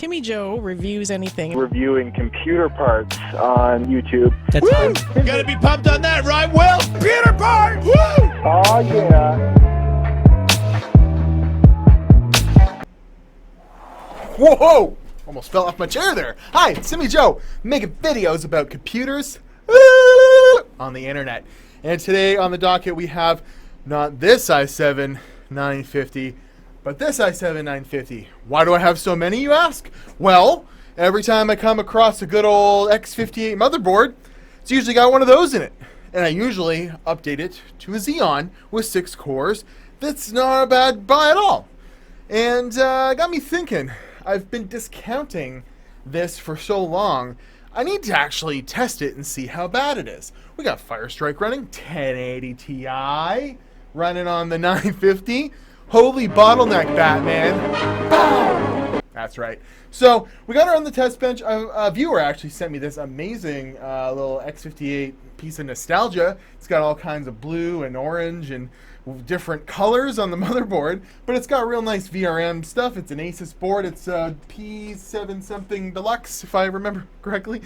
Timmy Joe reviews anything. Reviewing computer parts on YouTube. That's Woo! Gotta be pumped on that, right, Will? Computer parts! Woo! Oh, yeah. Whoa! Almost fell off my chair there. Hi, it's Timmy Joe, making videos about computers on the internet. And today on the docket we have not this i7 950, but this i7 950. Why do I have so many, you ask? Well, every time I come across a good old X58 motherboard, it's usually got one of those in it. And I usually update it to a Xeon with 6 cores. That's not a bad buy at all. And got me thinking, I've been discounting this for so long, I need to actually test it and see how bad it is. We got Firestrike running, 1080 Ti, running on the 950. Holy bottleneck, Batman. Bow! That's right. So, we got her on the test bench. A viewer actually sent me this amazing little X58 piece of nostalgia. It's got all kinds of blue and orange and different colors on the motherboard, but it's got real nice VRM stuff. It's an Asus board. It's a P7 something deluxe, if I remember correctly,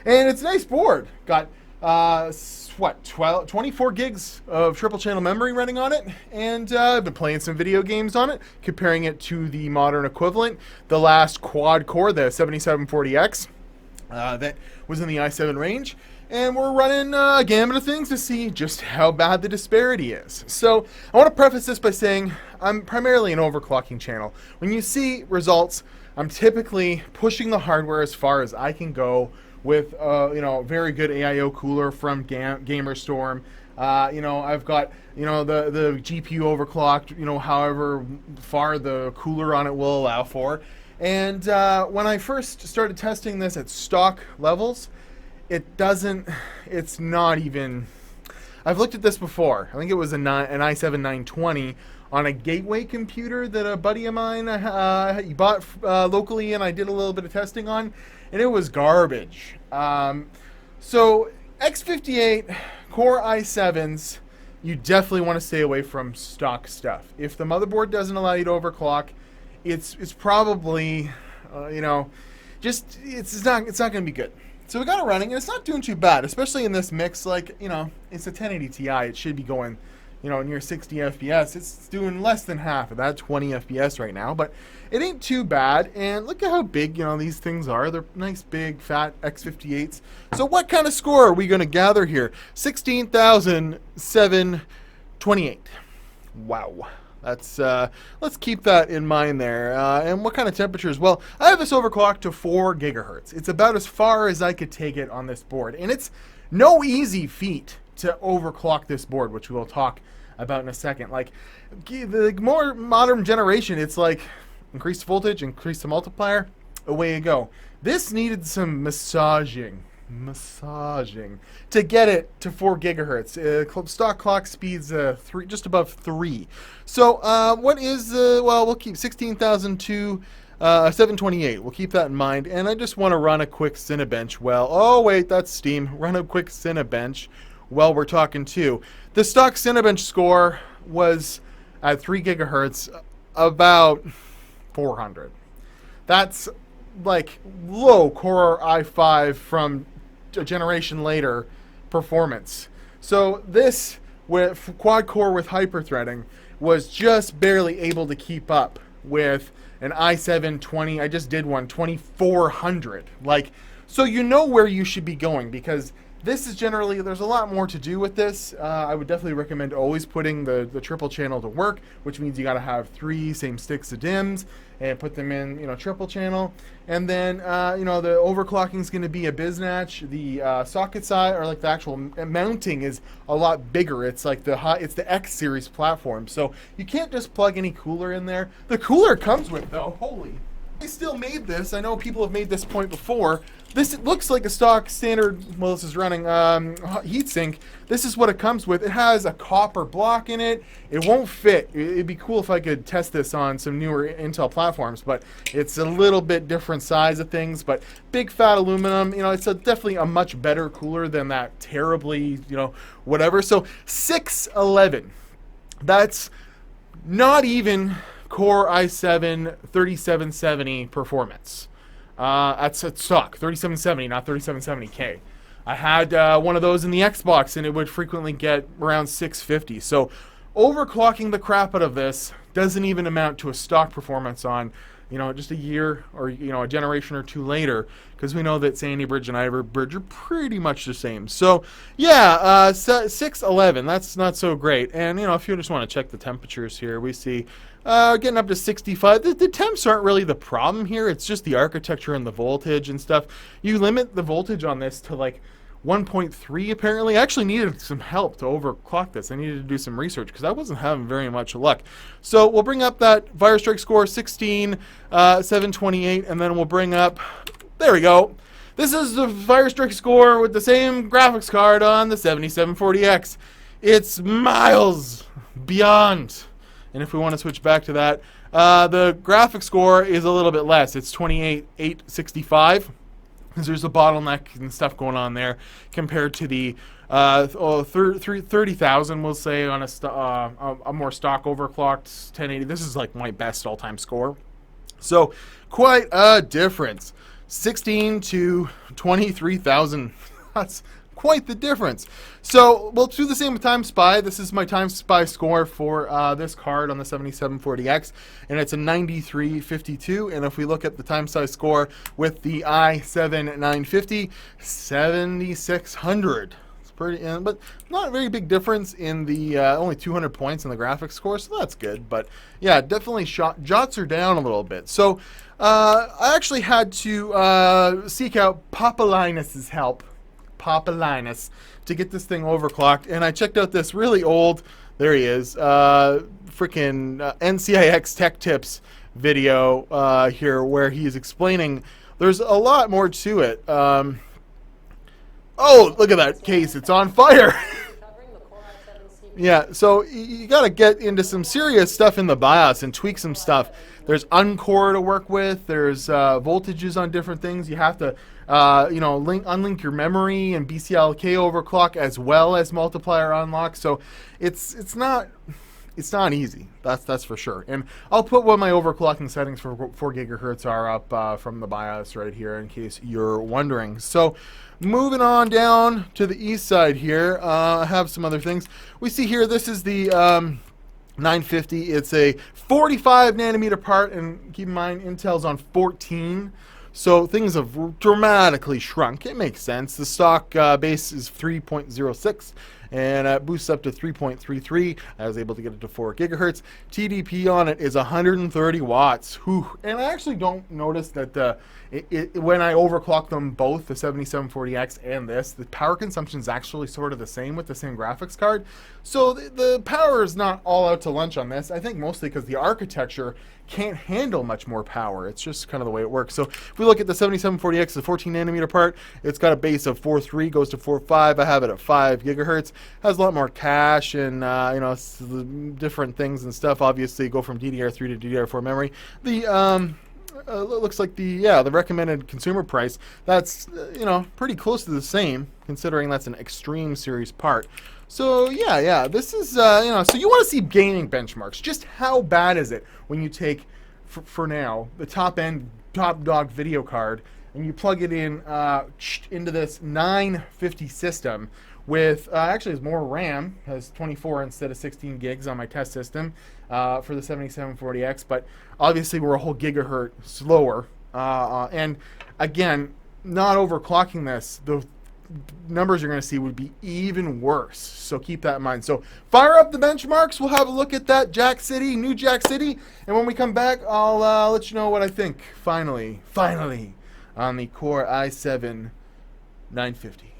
and it's a nice board. Got 24 gigs of triple channel memory running on it, and I've been playing some video games on it, comparing it to the modern equivalent, the last quad core, the 7740X, that was in the i7 range. And we're running a gamut of things to see just how bad the disparity is. So I want to preface this by saying I'm primarily an overclocking channel. When you see results, I'm typically pushing the hardware as far as I can go with very good AIO cooler from Gamerstorm. I've got the GPU overclocked, however far the cooler on it will allow for. And when I first started testing this at stock levels, it's not even, I've looked at this before. I think it was an i7 920 on a gateway computer that a buddy of mine he bought locally, and I did a little bit of testing on, and it was garbage. So X58 Core i7s, you definitely want to stay away from stock stuff. If the motherboard doesn't allow you to overclock, it's probably, it's not going to be good. So we got it running, and it's not doing too bad, especially in this mix. Like, it's a 1080 Ti. It should be going, near 60 FPS. It's doing less than half of that, 20 FPS right now, but it ain't too bad. And look at how big, these things are. They're nice, big, fat X58s. So what kind of score are we going to gather here? 16,728. Wow. That's let's keep that in mind there. And what kind of temperatures? Well, I have this overclocked to 4 gigahertz. It's about as far as I could take it on this board, and it's no easy feat to overclock this board, which we'll talk about in a second. Like the more modern generation, it's like increase the voltage, increase the multiplier, away you go. This needed some massaging to get it to 4 gigahertz. Stock clock speed's just above 3. So what is we'll keep 16,728. We'll keep that in mind. And I just want to run a quick Cinebench. Oh wait, that's Steam. Run a quick Cinebench while we're talking too. The stock Cinebench score was at 3 gigahertz about 400. That's like low Core i5 from a generation later performance. So this with quad core with hyperthreading was just barely able to keep up with an i7 20. I just did one 2400. Like, so where you should be going, because this is generally, there's a lot more to do with this. I would definitely recommend always putting the triple channel to work, which means you got to have 3 same sticks of DIMMs and put them in, triple channel. And then, the overclocking is going to be a biznatch. The socket size, or like the actual mounting, is a lot bigger. It's like it's the X series platform. So you can't just plug any cooler in there. The cooler comes with, though, holy. They still made this. I know people have made this point before. It looks like a stock standard, well, this is running heatsink. This is what it comes with. It has a copper block in it. It won't fit. It'd be cool if I could test this on some newer Intel platforms, but it's a little bit different size of things, but big fat aluminum. It's definitely a much better cooler than that terribly, whatever. So 611. That's not even Core i7 3770 performance. That's at stock, 3770, not 3770K. I had one of those in the Xbox, and it would frequently get around 650. So overclocking the crap out of this doesn't even amount to a stock performance on, just a year or, a generation or two later, because we know that Sandy Bridge and Ivor Bridge are pretty much the same. So, yeah, 611, that's not so great. And, if you just want to check the temperatures here, we see getting up to 65. The temps aren't really the problem here. It's just the architecture and the voltage and stuff. You limit the voltage on this to, like, 1.3 apparently. I actually needed some help to overclock this. I needed to do some research because I wasn't having very much luck. So we'll bring up that Firestrike score 16,728, and then we'll bring up, there we go. This is the Firestrike score with the same graphics card on the 7740X. It's miles beyond. And if we want to switch back to that, the graphics score is a little bit less. It's 28,865. Because there's a bottleneck and stuff going on there compared to the 30,000, we'll say, on a more stock overclocked 1080. This is like my best all-time score. So quite a difference. 16 to 23,000. That's quite the difference. So we'll do the same with Time Spy. This is my Time Spy score for this card on the 7740X, and it's a 9352. And if we look at the Time Spy score with the i7-950, 7600. It's pretty, but not a very big difference in the only 200 points in the graphics score, so that's good. But yeah, definitely jots are down a little bit. So I actually had to seek out Papa Linus's help. Papa Linus, to get this thing overclocked, and I checked out this really old, there he is, freaking NCIX Tech Tips video here, where he's explaining there's a lot more to it. Oh, look at that case, it's on fire. Yeah, so you got to get into some serious stuff in the BIOS and tweak some stuff. There's uncore to work with. There's voltages on different things. You have to, unlink your memory and BCLK overclock as well as multiplier unlock. So it's not easy. That's for sure. And I'll put what my overclocking settings for 4 gigahertz are up from the BIOS right here in case you're wondering. So moving on down to the east side here, I have some other things. We see here, this is the 950. It's a 45 nanometer part, and keep in mind Intel's on 14. So things have dramatically shrunk. It makes sense. The stock base is 3.06, and it boosts up to 3.33. I was able to get it to 4 gigahertz. TDP on it is 130 watts. Whew. And I actually don't notice that when I overclock them both, the 7740X and this, the power consumption is actually sort of the same with the same graphics card. So the power is not all out to lunch on this. I think mostly because the architecture can't handle much more power. It's just kind of the way it works. So if we look at the 7740X, the 14 nanometer part, it's got a base of 4.3, goes to 4.5. I have it at 5 gigahertz. Has a lot more cache and different things and stuff. Obviously, go from DDR3 to DDR4 memory. The looks like the recommended consumer price, that's pretty close to the same, considering that's an Extreme series part. So yeah, this is so you want to see gaming benchmarks. Just how bad is it when you take for now the top dog video card and you plug it in into this 950 system with actually has more RAM, has 24 instead of 16 gigs on my test system for the 7740X, but obviously we're a whole gigahertz slower, and again, not overclocking this, the numbers you're going to see would be even worse. So keep that in mind. So fire up the benchmarks. We'll have a look at that New Jack City, and when we come back, I'll let you know what I think. Finally, on the Core i7 950.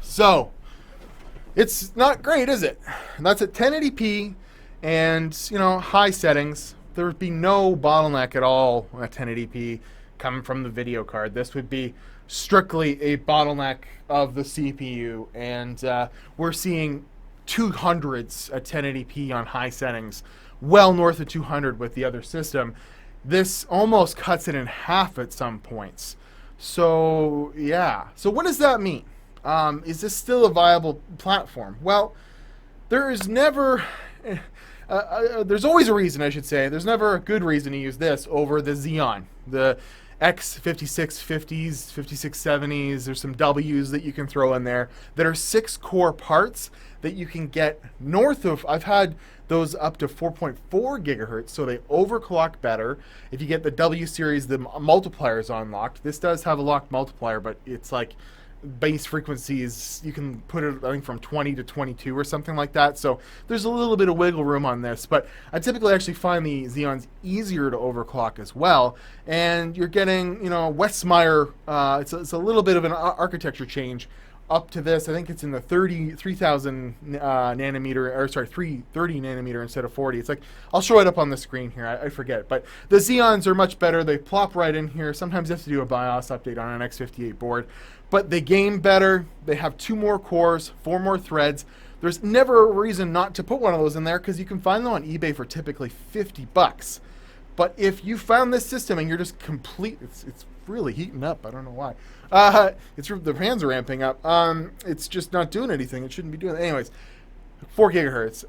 So, it's not great, is it? And that's at 1080p and, you know, high settings. There would be no bottleneck at all at 1080p coming from the video card. This would be strictly a bottleneck of the CPU, and we're seeing 200s at 1080p on high settings, well north of 200 with the other system. This almost cuts it in half at some points. So, yeah. So what does that mean? Is this still a viable platform? Well, there is never... there's always a reason, I should say. There's never a good reason to use this over the Xeon. The X5650s, 5670s, there's some W's that you can throw in there that are 6-core parts that you can get north of. I've had those up to 4.4 gigahertz, so they overclock better. If you get the W series, the multiplier is unlocked. This does have a locked multiplier, but it's like base frequencies, you can put it, I think, from 20 to 22 or something like that. So there's a little bit of wiggle room on this, but I typically actually find the Xeons easier to overclock as well. And you're getting, you know, Westmeyer, it's a little bit of an architecture change up to this. I think it's in the 3,000 nanometer, or sorry, 330 nanometer instead of 40. It's like, I'll show it up on the screen here, I forget. But the Xeons are much better. They plop right in here. Sometimes you have to do a BIOS update on an X58 board. But they game better. They have 2 more cores, 4 more threads. There's never a reason not to put one of those in there because you can find them on eBay for typically $50. But if you found this system and you're just complete, it's really heating up. I don't know why. The fans are ramping up. It's just not doing anything. It shouldn't be doing it. Anyways, 4 gigahertz.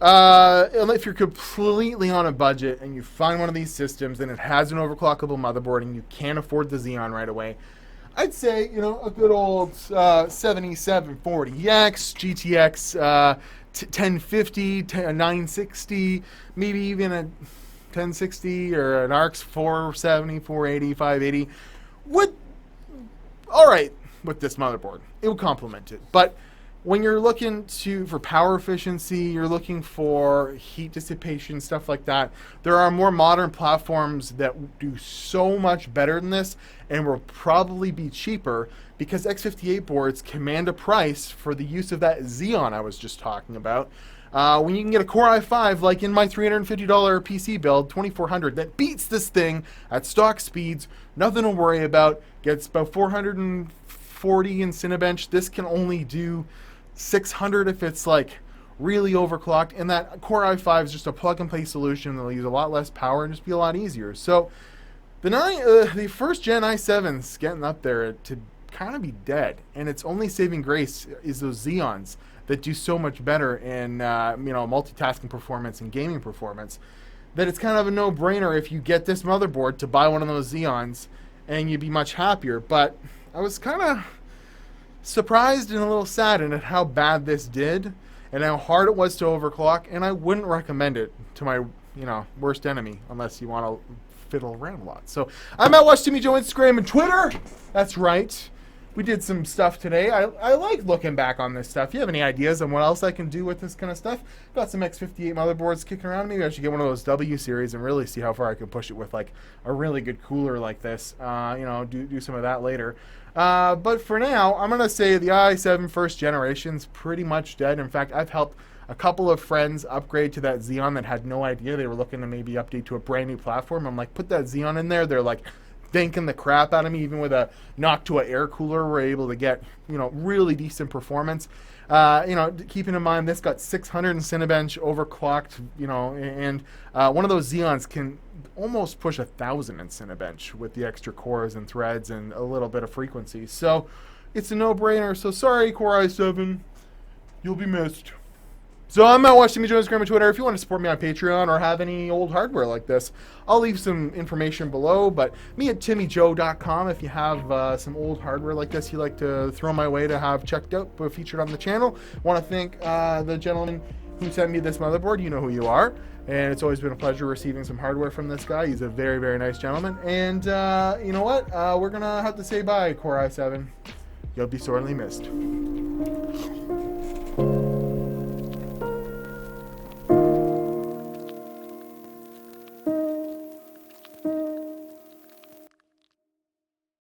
If you're completely on a budget and you find one of these systems and it has an overclockable motherboard and you can't afford the Xeon right away, I'd say, you know, a good old 7740X, GTX 1050, 960, maybe even a 1060 or an RX 470, 480, 580 would, all right, with this motherboard. It would complement it. But when you're looking for power efficiency, you're looking for heat dissipation, stuff like that, there are more modern platforms that do so much better than this and will probably be cheaper because X58 boards command a price for the use of that Xeon I was just talking about. When you can get a Core i5, like in my $350 PC build, 2400, that beats this thing at stock speeds, nothing to worry about, gets about 440 in Cinebench. This can only do 600 if it's like really overclocked, and that Core i5 is just a plug-and-play solution that'll use a lot less power and just be a lot easier. So the first gen i7's getting up there to kind of be dead, and its only saving grace is those Xeons that do so much better in you know, multitasking performance and gaming performance, that it's kind of a no-brainer if you get this motherboard to buy one of those Xeons and you'd be much happier. But I was kind of surprised and a little saddened at how bad this did and how hard it was to overclock, and I wouldn't recommend it to my, you know, worst enemy unless you want to fiddle around a lot. So I'm at Watch Timmy Joe, Instagram and Twitter. That's right. We did some stuff today. I like looking back on this stuff. If you have any ideas on what else I can do with this kind of stuff, got some X58 motherboards kicking around. Maybe I should get one of those W series and really see how far I can push it with like a really good cooler like this. You know, do some of that later. But for now, I'm going to say the i7 first generation's pretty much dead. In fact, I've helped a couple of friends upgrade to that Xeon that had no idea. They were looking to maybe update to a brand new platform. I'm like, put that Xeon in there. They're like thanking the crap out of me. Even with a Noctua air cooler, we're able to get, you know, really decent performance. You know, keeping in mind this got 600 in Cinebench, overclocked, you know, and one of those Xeons can almost push 1,000 in Cinebench with the extra cores and threads and a little bit of frequency. So it's a no-brainer. So sorry, Core i7, you'll be missed. So I'm at Watch Timmy Joe, Instagram and Twitter. If you want to support me on Patreon or have any old hardware like this, I'll leave some information below. But me at timmyjoe.com if you have some old hardware like this you'd like to throw my way to have checked out, featured on the channel. Want to thank the gentleman who sent me this motherboard. You know who you are. And it's always been a pleasure receiving some hardware from this guy. He's a very, very nice gentleman. And you know what? We're going to have to say bye, Core i7. You'll be sorely missed.